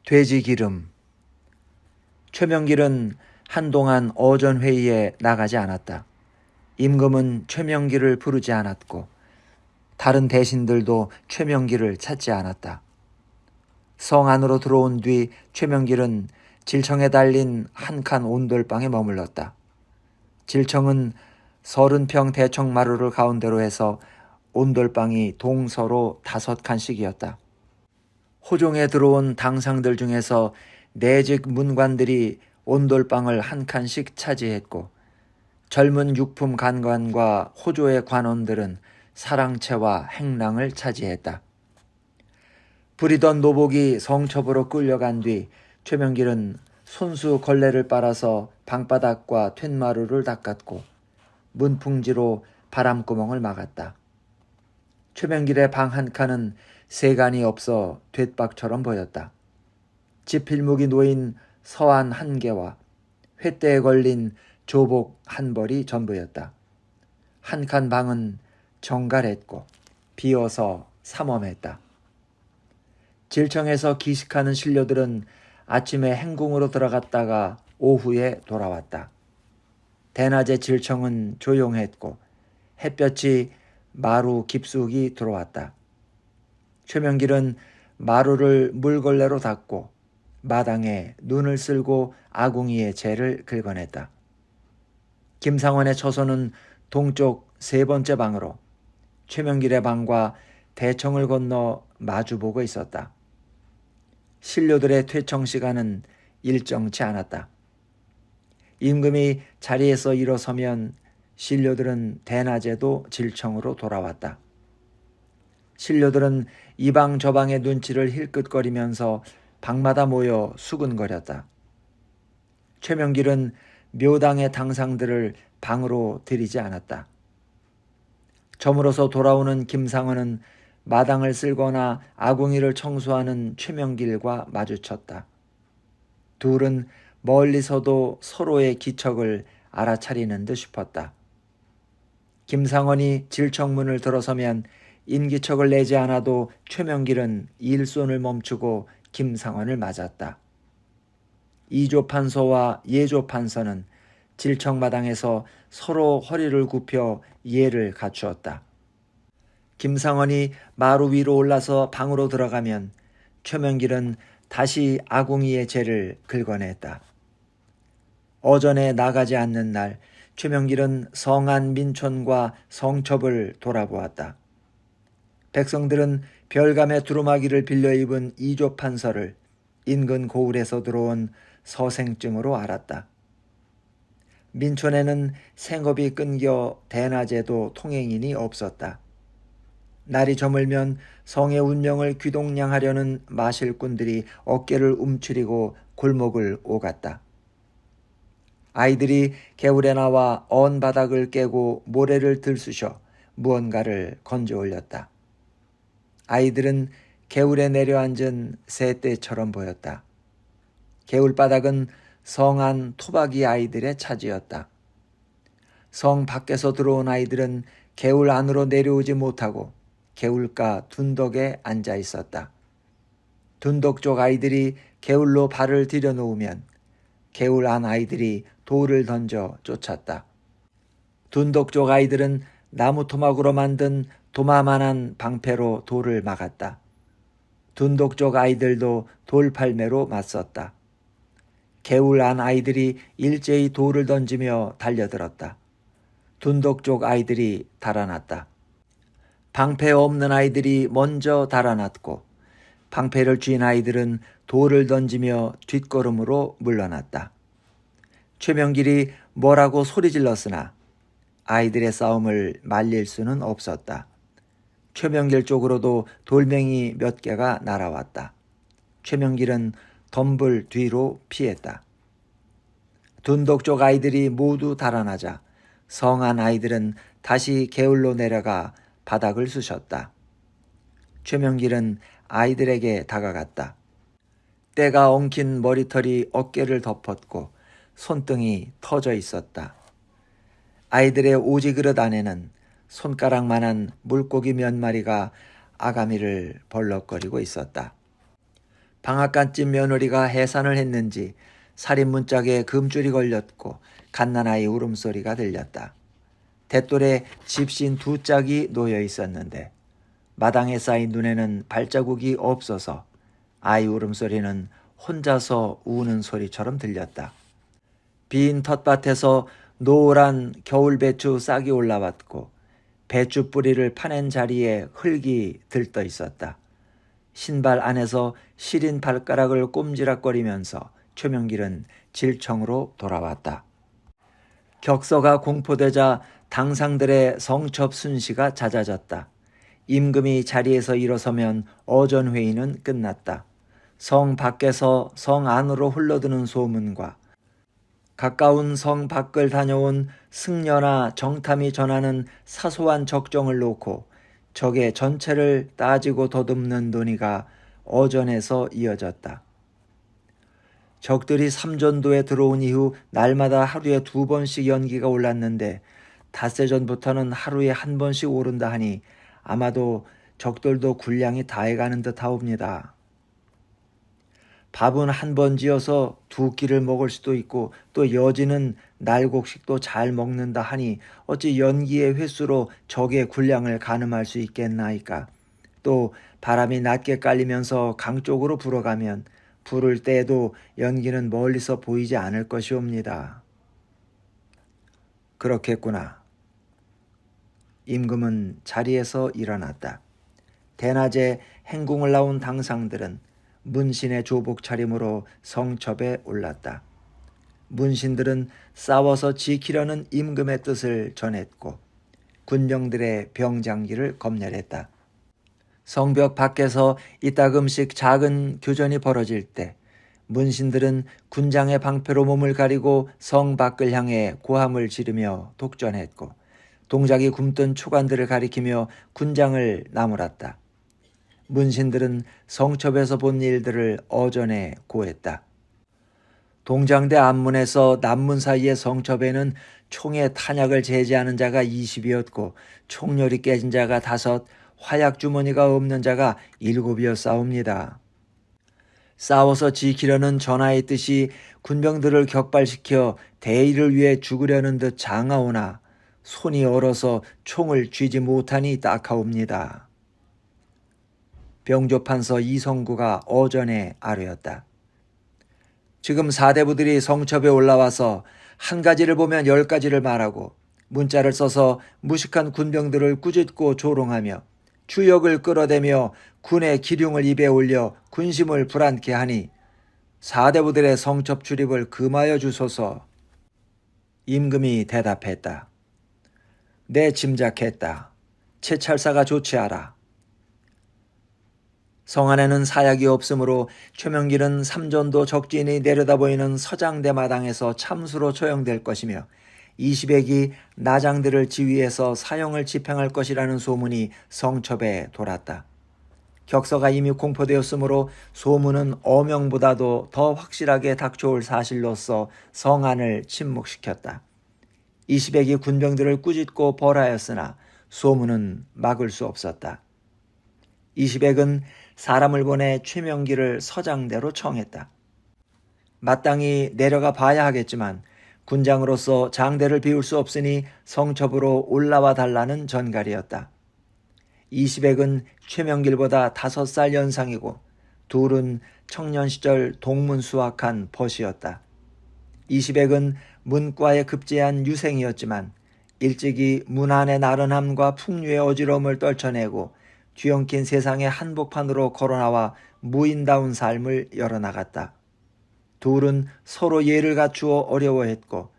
돼지 기름. 최명길은 한동안 어전회의에 나가지 않았다. 임금은 최명길을 부르지 않았고 다른 대신들도 최명길을 찾지 않았다. 성 안으로 들어온 뒤 최명길은 질청에 달린 한 칸 온돌방에 머물렀다. 질청은 30평 대청마루를 가운데로 해서 온돌방이 동서로 5칸씩이었다. 호종에 들어온 당상들 중에서 내직 문관들이 온돌방을 한 칸씩 차지했고 젊은 육품 간관과 호조의 관원들은 사랑채와 행랑을 차지했다. 부리던 노복이 성첩으로 끌려간 뒤 최명길은 손수 걸레를 빨아서 방바닥과 툇마루를 닦았고 문풍지로 바람구멍을 막았다. 최명길의 방 한 칸은 세간이 없어 돛박처럼 보였다. 지필묵이 놓인 서안 한 개와 횃대에 걸린 조복 한 벌이 전부였다. 한 칸 방은 정갈했고 비어서 삼엄했다. 질청에서 기식하는 신료들은 아침에 행궁으로 들어갔다가 오후에 돌아왔다. 대낮에 질청은 조용했고 햇볕이 마루 깊숙이 들어왔다. 최명길은 마루를 물걸레로 닦고 마당에 눈을 쓸고 아궁이에 재를 긁어냈다. 김상원의 처소는 동쪽 3번째 방으로 최명길의 방과 대청을 건너 마주보고 있었다. 신료들의 퇴청 시간은 일정치 않았다. 임금이 자리에서 일어서면 신료들은 대낮에도 질청으로 돌아왔다. 신료들은 이 방 저 방의 눈치를 힐끗거리면서 방마다 모여 수근거렸다. 최명길은 묘당의 당상들을 방으로 들이지 않았다. 저물어서 돌아오는 김상원은 마당을 쓸거나 아궁이를 청소하는 최명길과 마주쳤다. 둘은 멀리서도 서로의 기척을 알아차리는 듯 싶었다. 김상원이 질청문을 들어서면 인기척을 내지 않아도 최명길은 일손을 멈추고 김상원을 맞았다. 이조판서와 예조판서는 질청마당에서 서로 허리를 굽혀 예를 갖추었다. 김상원이 마루 위로 올라서 방으로 들어가면 최명길은 다시 아궁이의 재를 긁어냈다. 어전에 나가지 않는 날 최명길은 성안 민촌과 성첩을 돌아보았다. 백성들은 별감의 두루마기를 빌려 입은 이조판서를 인근 고을에서 들어온 서생증으로 알았다. 민촌에는 생업이 끊겨 대낮에도 통행인이 없었다. 날이 저물면 성의 운명을 귀동냥하려는 마실꾼들이 어깨를 움츠리고 골목을 오갔다. 아이들이 개울에 나와 언 바닥을 깨고 모래를 들쑤셔 무언가를 건져 올렸다. 아이들은 개울에 내려앉은 새떼처럼 보였다. 개울바닥은 성안 토박이 아이들의 차지였다. 성 밖에서 들어온 아이들은 개울 안으로 내려오지 못하고 개울가 둔덕에 앉아 있었다. 둔덕 쪽 아이들이 개울로 발을 들여놓으면 개울 안 아이들이 돌을 던져 쫓았다. 둔덕 쪽 아이들은 나무 토막으로 만든 도마만한 방패로 돌을 막았다. 둔덕 쪽 아이들도 돌팔매로 맞섰다. 개울 안 아이들이 일제히 돌을 던지며 달려들었다. 둔덕 쪽 아이들이 달아났다. 방패 없는 아이들이 먼저 달아났고 방패를 쥔 아이들은 돌을 던지며 뒷걸음으로 물러났다. 최명길이 뭐라고 소리질렀으나 아이들의 싸움을 말릴 수는 없었다. 최명길 쪽으로도 돌멩이 몇 개가 날아왔다. 최명길은 덤불 뒤로 피했다. 둔덕 쪽 아이들이 모두 달아나자 성안 아이들은 다시 개울로 내려가 바닥을 쑤셨다. 최명길은 아이들에게 다가갔다. 때가 엉킨 머리털이 어깨를 덮었고 손등이 터져 있었다. 아이들의 오지그릇 안에는 손가락만한 물고기 몇 마리가 아가미를 벌럭거리고 있었다. 방앗간집 며느리가 해산을 했는지 살인 문짝에 금줄이 걸렸고 갓난아이 울음소리가 들렸다. 댓돌에 집신 두 짝이 놓여 있었는데 마당에 쌓인 눈에는 발자국이 없어서 아이 울음소리는 혼자서 우는 소리처럼 들렸다. 빈 텃밭에서 노란 겨울배추 싹이 올라왔고 배추 뿌리를 파낸 자리에 흙이 들떠 있었다. 신발 안에서 시린 발가락을 꼼지락거리면서 최명길은 질청으로 돌아왔다. 격서가 공포되자 당상들의 성첩 순시가 잦아졌다. 임금이 자리에서 일어서면 어전회의는 끝났다. 성 밖에서 성 안으로 흘러드는 소문과 가까운 성 밖을 다녀온 승려나 정탐이 전하는 사소한 적정을 놓고 적의 전체를 따지고 더듬는 논의가 어전에서 이어졌다. 적들이 삼전도에 들어온 이후 날마다 하루에 2번씩 연기가 올랐는데 닷새 전부터는 하루에 1번씩 오른다 하니 아마도 적들도 군량이 다해가는 듯하옵니다. 밥은 1번 지어서 2끼를 먹을 수도 있고 또 여지는 날곡식도 잘 먹는다 하니 어찌 연기의 횟수로 적의 군량을 가늠할 수 있겠나이까. 또 바람이 낮게 깔리면서 강 쪽으로 불어가면 불을 때에도 연기는 멀리서 보이지 않을 것이옵니다. 그렇겠구나. 임금은 자리에서 일어났다. 대낮에 행궁을 나온 당상들은 문신의 조복 차림으로 성첩에 올랐다. 문신들은 싸워서 지키려는 임금의 뜻을 전했고 군병들의 병장기를 검열했다. 성벽 밖에서 이따금씩 작은 교전이 벌어질 때 문신들은 군장의 방패로 몸을 가리고 성 밖을 향해 고함을 지르며 독전했고 동작이 굼뜬 초관들을 가리키며 군장을 나무랐다. 문신들은 성첩에서 본 일들을 어전에 고했다. 동장대 앞문에서 남문 사이의 성첩에는 총에 탄약을 제지하는 자가 20이었고 총열이 깨진 자가 5, 화약 주머니가 없는 자가 7이었사옵니다. 싸워서 지키려는 전하의 뜻이 군병들을 격발시켜 대의를 위해 죽으려는 듯 장하오나 손이 얼어서 총을 쥐지 못하니 딱하옵니다. 병조판서 이성구가 어전에 아뢰었다. 지금 사대부들이 성첩에 올라와서 한 가지를 보면 10가지를 말하고 문자를 써서 무식한 군병들을 꾸짖고 조롱하며 주역을 끌어대며 군의 기륭을 입에 올려 군심을 불안케 하니 사대부들의 성첩 출입을 금하여 주소서. 임금이 대답했다. 내 짐작했다. 채찰사가 조치하라. 성 안에는 사약이 없으므로 최명길은 삼전도 적진이 내려다보이는 서장대 마당에서 참수로 처형될 것이며 20액이 나장들을 지휘해서 사형을 집행할 것이라는 소문이 성첩에 돌았다. 격서가 이미 공포되었으므로 소문은 어명보다도 더 확실하게 닥쳐올 사실로서 성 안을 침묵시켰다. 20액이 군병들을 꾸짖고 벌하였으나 소문은 막을 수 없었다. 20액은 사람을 보내 최명길을 서장대로 청했다. 마땅히 내려가 봐야 하겠지만 군장으로서 장대를 비울 수 없으니 성첩으로 올라와 달라는 전갈이었다. 20액은 최명길보다 5살 연상이고 둘은 청년 시절 동문 수학한 벗이었다. 20액은 문과에 급제한 유생이었지만 일찍이 문안의 나른함과 풍류의 어지러움을 떨쳐내고 뒤엉킨 세상의 한복판으로 걸어나와 무인다운 삶을 열어나갔다. 둘은 서로 예를 갖추어 어려워했고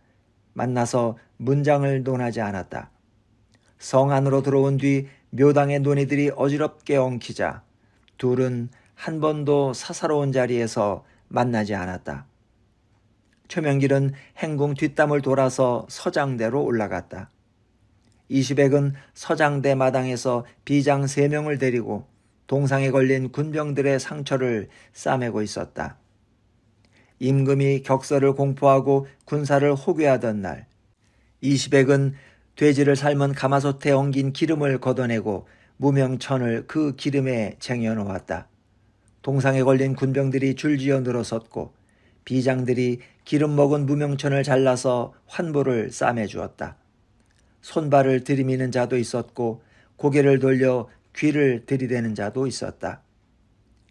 만나서 문장을 논하지 않았다. 성 안으로 들어온 뒤 묘당의 논의들이 어지럽게 엉키자 둘은 한 번도 사사로운 자리에서 만나지 않았다. 최명길은 행궁 뒷담을 돌아서 서장대로 올라갔다. 20액은 서장대 마당에서 비장 3명을 데리고 동상에 걸린 군병들의 상처를 싸매고 있었다. 임금이 격서를 공포하고 군사를 호귀하던 날 20액은 돼지를 삶은 가마솥에 엉긴 기름을 걷어내고 무명천을 그 기름에 쟁여놓았다. 동상에 걸린 군병들이 줄지어 늘어섰고 비장들이 기름 먹은 무명천을 잘라서 환보를 싸매 주었다. 손발을 들이미는 자도 있었고 고개를 돌려 귀를 들이대는 자도 있었다.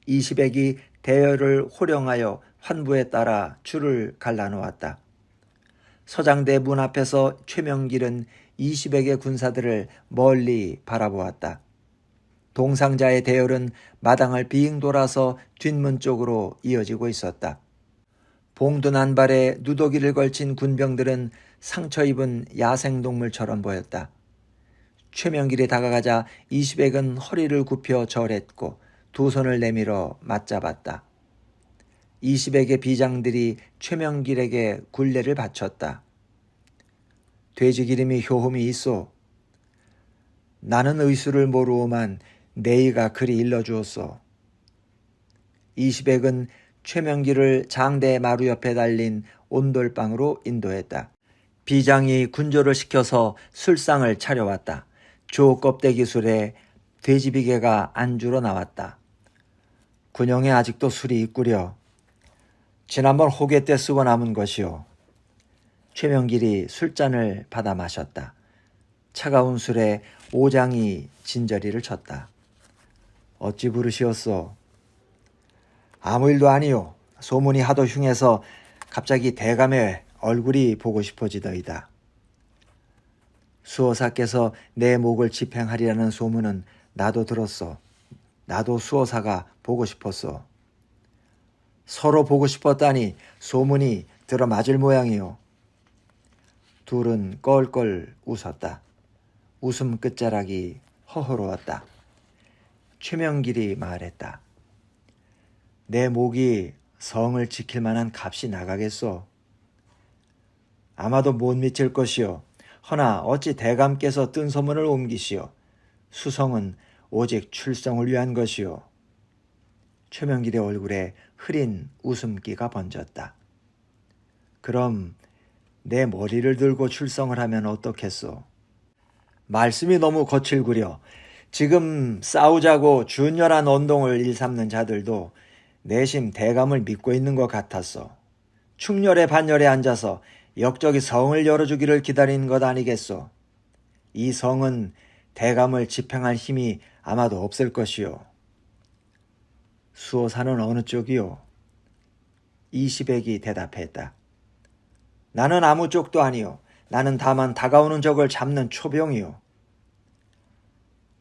20액이 대열을 호령하여 환부에 따라 줄을 갈라놓았다. 서장대 문 앞에서 최명길은 20액의 군사들을 멀리 바라보았다. 동상자의 대열은 마당을 빙 돌아서 뒷문 쪽으로 이어지고 있었다. 봉둔한 발에 누더기를 걸친 군병들은 상처 입은 야생동물처럼 보였다. 최명길이 다가가자 20액은 허리를 굽혀 절했고 두 손을 내밀어 맞잡았다. 20액의 비장들이 최명길에게 굴레를 바쳤다. 돼지 기름이 효험이 있소. 나는 의수를 모르오만 내이가 그리 일러주었소. 20액은 최명길을 장대 마루 옆에 달린 온돌방으로 인도했다. 비장이 군조를 시켜서 술상을 차려왔다. 조 껍데기 술에 돼지비계가 안주로 나왔다. 군영에 아직도 술이 있구려. 지난번 호계 때 쓰고 남은 것이오. 최명길이 술잔을 받아 마셨다. 차가운 술에 오장이 진저리를 쳤다. 어찌 부르시었소? 아무 일도 아니오. 소문이 하도 흉해서 갑자기 대감의 얼굴이 보고 싶어지더이다. 수호사께서 내 목을 집행하리라는 소문은 나도 들었소. 나도 수호사가 보고 싶었소. 서로 보고 싶었다니 소문이 들어맞을 모양이오. 둘은 껄껄 웃었다. 웃음 끝자락이 허허로웠다. 최명길이 말했다. 내 목이 성을 지킬 만한 값이 나가겠소. 아마도 못 미칠 것이오. 허나 어찌 대감께서 뜬 소문을 옮기시오. 수성은 오직 출성을 위한 것이오. 최명길의 얼굴에 흐린 웃음기가 번졌다. 그럼 내 머리를 들고 출성을 하면 어떻겠소? 말씀이 너무 거칠구려. 지금 싸우자고 준열한 언동을 일삼는 자들도 내심 대감을 믿고 있는 것 같았어. 충렬의 반열에 앉아서 역적이 성을 열어주기를 기다리는 것 아니겠소. 이 성은 대감을 집행할 힘이 아마도 없을 것이오. 수호사는 어느 쪽이오? 20액이 대답했다. 나는 아무 쪽도 아니오. 나는 다만 다가오는 적을 잡는 초병이오.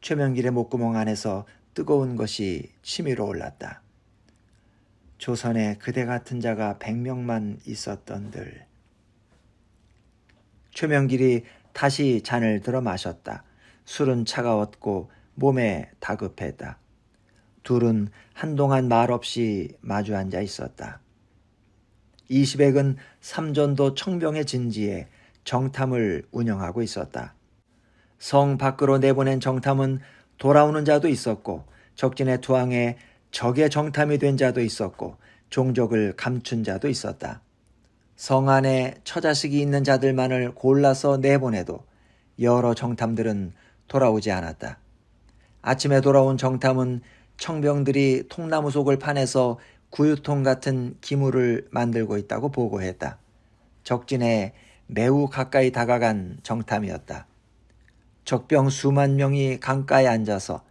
최명길의 목구멍 안에서 뜨거운 것이 치밀어 올랐다. 조선에 그대 같은 자가 100명만 있었던들. 최명길이 다시 잔을 들어 마셨다. 술은 차가웠고 몸에 다급했다. 둘은 한동안 말없이 마주 앉아 있었다. 20액은 삼전도 청병의 진지에 정탐을 운영하고 있었다. 성 밖으로 내보낸 정탐은 돌아오는 자도 있었고 적진의 투항에 적의 정탐이 된 자도 있었고 종족을 감춘 자도 있었다. 성 안에 처자식이 있는 자들만을 골라서 내보내도 여러 정탐들은 돌아오지 않았다. 아침에 돌아온 정탐은 청병들이 통나무 속을 파내서 구유통 같은 기물을 만들고 있다고 보고했다. 적진에 매우 가까이 다가간 정탐이었다. 적병 수만 명이 강가에 앉아서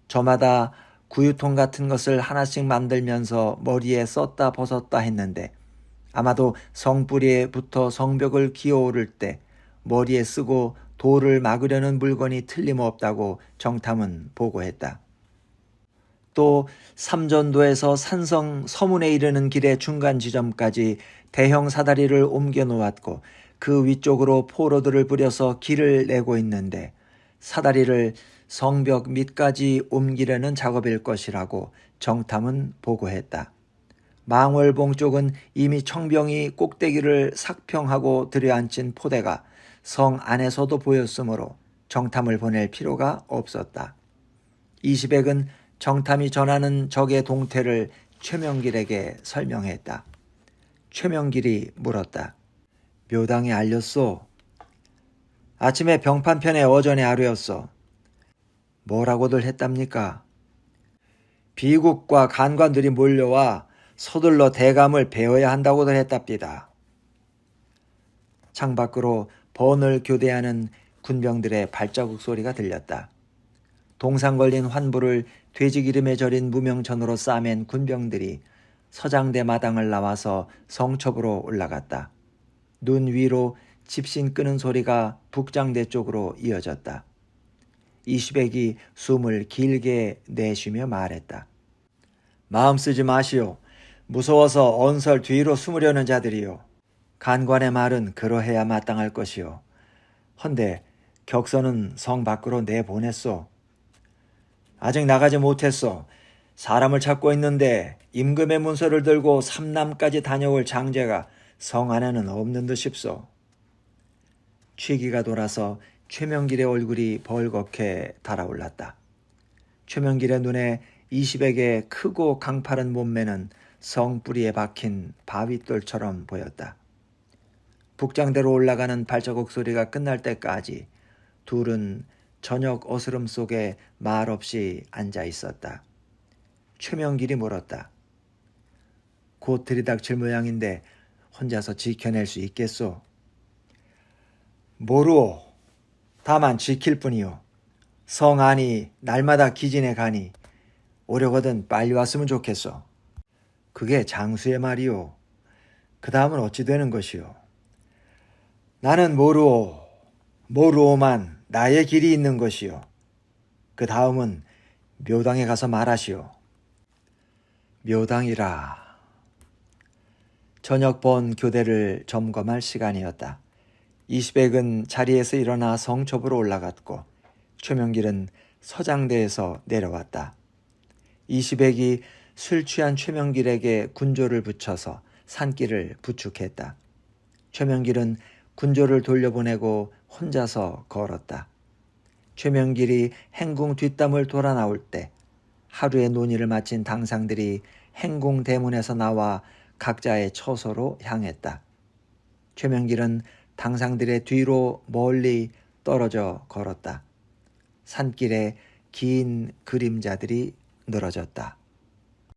저마다 구유통 같은 것을 하나씩 만들면서 머리에 썼다 벗었다 했는데 아마도 성뿌리에 붙어 성벽을 기어오를 때 머리에 쓰고 돌을 막으려는 물건이 틀림없다고 정탐은 보고했다. 또 삼전도에서 산성 서문에 이르는 길의 중간 지점까지 대형 사다리를 옮겨 놓았고 그 위쪽으로 포로들을 부려서 길을 내고 있는데 사다리를 성벽 밑까지 옮기려는 작업일 것이라고 정탐은 보고했다. 망월봉 쪽은 이미 청병이 꼭대기를 삭평하고 들여앉힌 포대가 성 안에서도 보였으므로 정탐을 보낼 필요가 없었다. 20액은 정탐이 전하는 적의 동태를 최명길에게 설명했다. 최명길이 물었다. 묘당에 알렸소? 아침에 병판편에 어전에 아뢰었소. 뭐라고들 했답니까? 비국과 간관들이 몰려와 서둘러 대감을 베어야 한다고들 했답니다. 창밖으로 번을 교대하는 군병들의 발자국 소리가 들렸다. 동상 걸린 환부를 돼지기름에 절인 무명천으로 싸맨 군병들이 서장대 마당을 나와서 성첩으로 올라갔다. 눈 위로 집신 끄는 소리가 북장대 쪽으로 이어졌다. 이시백이 숨을 길게 내쉬며 말했다. 마음 쓰지 마시오. 무서워서 언설 뒤로 숨으려는 자들이요. 간관의 말은 그러해야 마땅할 것이요. 헌데 격선은 성 밖으로 내보냈소. 아직 나가지 못했소. 사람을 찾고 있는데 임금의 문서를 들고 삼남까지 다녀올 장제가 성 안에는 없는 듯 싶소. 취기가 돌아서 최명길의 얼굴이 벌겋게 달아올랐다. 최명길의 눈에 이시백의 크고 강파른 몸매는 성뿌리에 박힌 바윗돌처럼 보였다. 북장대로 올라가는 발자국 소리가 끝날 때까지 둘은 저녁 어스름 속에 말없이 앉아 있었다. 최명길이 물었다. 곧 들이닥칠 모양인데 혼자서 지켜낼 수 있겠소? 모르오. 다만 지킬 뿐이요. 성 안이 날마다 기진해 가니 오려거든 빨리 왔으면 좋겠소. 그게 장수의 말이요. 그 다음은 어찌 되는 것이요. 나는 모르오. 모르오만 나의 길이 있는 것이요. 그 다음은 묘당에 가서 말하시오. 묘당이라. 저녁 번 교대를 점검할 시간이었다. 이시백은 자리에서 일어나 성첩으로 올라갔고 최명길은 서장대에서 내려왔다. 이시백이 술 취한 최명길에게 군조를 붙여서 산길을 부축했다. 최명길은 군조를 돌려보내고 혼자서 걸었다. 최명길이 행궁 뒷담을 돌아 나올 때 하루의 논의를 마친 당상들이 행궁 대문에서 나와 각자의 처소로 향했다. 최명길은 당상들의 뒤로 멀리 떨어져 걸었다. 산길에 긴 그림자들이 늘어졌다.